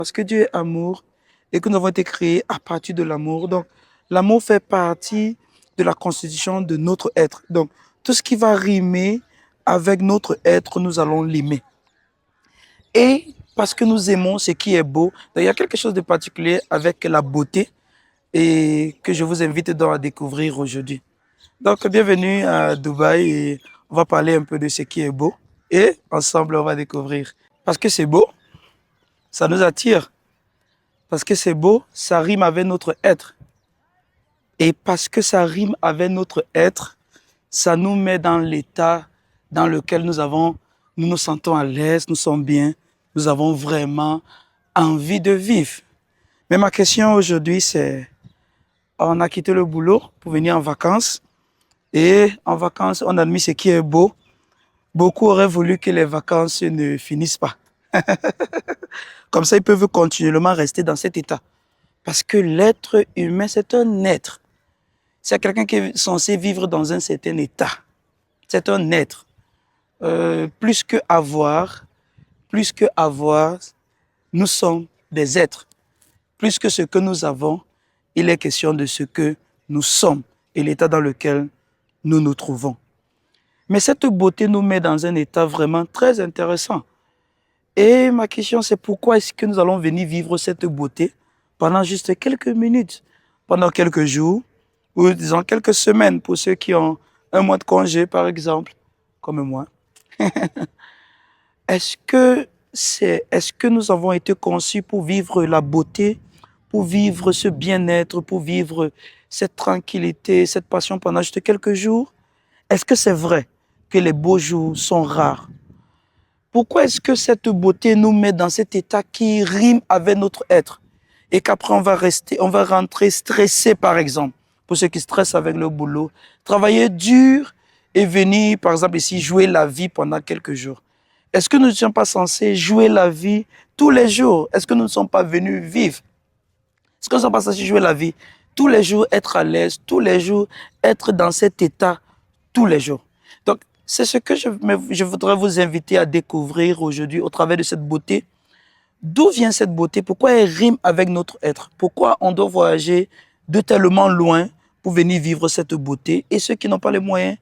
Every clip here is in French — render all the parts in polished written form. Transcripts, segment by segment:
Parce que Dieu est amour et que nous avons été créés à partir de l'amour. Donc, l'amour fait partie de la constitution de notre être. Donc, tout ce qui va rimer avec notre être, nous allons l'aimer. Et parce que nous aimons ce qui est beau, donc il y a quelque chose de particulier avec la beauté et que je vous invite donc à découvrir aujourd'hui. Donc, bienvenue à Dubaï et on va parler un peu de ce qui est beau et ensemble, on va découvrir. Parce que c'est beau, ça nous attire. Parce que c'est beau, ça rime avec notre être. Et parce que ça rime avec notre être, ça nous met dans l'état dans lequel nous nous sentons à l'aise, nous sommes bien, nous avons vraiment envie de vivre. Mais ma question aujourd'hui, c'est, on a quitté le boulot pour venir en vacances. Et en vacances, on admire ce qui est beau. Beaucoup auraient voulu que les vacances ne finissent pas. Comme ça, ils peuvent continuellement rester dans cet état. Parce que l'être humain, c'est un être. C'est quelqu'un qui est censé vivre dans un certain état. C'est un être. Plus que avoir, nous sommes des êtres. Plus que ce que nous avons, il est question de ce que nous sommes et l'état dans lequel nous nous trouvons. Mais cette beauté nous met dans un état vraiment très intéressant. Et ma question, c'est pourquoi est-ce que nous allons venir vivre cette beauté pendant juste quelques minutes, pendant quelques jours, ou disons quelques semaines pour ceux qui ont un mois de congé, par exemple, comme moi. Est-ce que nous avons été conçus pour vivre la beauté, pour vivre ce bien-être, pour vivre cette tranquillité, cette passion pendant juste quelques jours? Est-ce que c'est vrai que les beaux jours sont rares? Pourquoi est-ce que cette beauté nous met dans cet état qui rime avec notre être et qu'après on va rentrer stressé par exemple, pour ceux qui stressent avec le boulot, travailler dur et venir par exemple ici jouer la vie pendant quelques jours? Est-ce que nous ne sommes pas censés jouer la vie tous les jours? Est-ce que nous ne sommes pas venus vivre? Est-ce que nous ne sommes pas censés jouer la vie tous les jours, être à l'aise, tous les jours, être dans cet état, tous les jours? Donc, c'est ce que je voudrais vous inviter à découvrir aujourd'hui au travers de cette beauté. D'où vient cette beauté? Pourquoi elle rime avec notre être? Pourquoi on doit voyager de tellement loin pour venir vivre cette beauté? Et ceux qui n'ont pas les moyens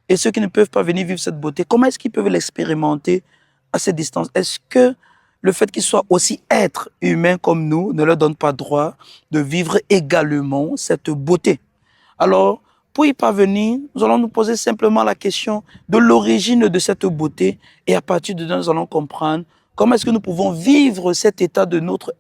et ceux qui ne peuvent pas venir vivre cette beauté, comment est-ce qu'ils peuvent l'expérimenter à cette distance? Est-ce que le fait qu'ils soient aussi êtres humains comme nous ne leur donne pas droit de vivre également cette beauté? Alors, pour y parvenir, nous allons nous poser simplement la question de l'origine de cette beauté et à partir de là, nous allons comprendre comment est-ce que nous pouvons vivre cet état de notre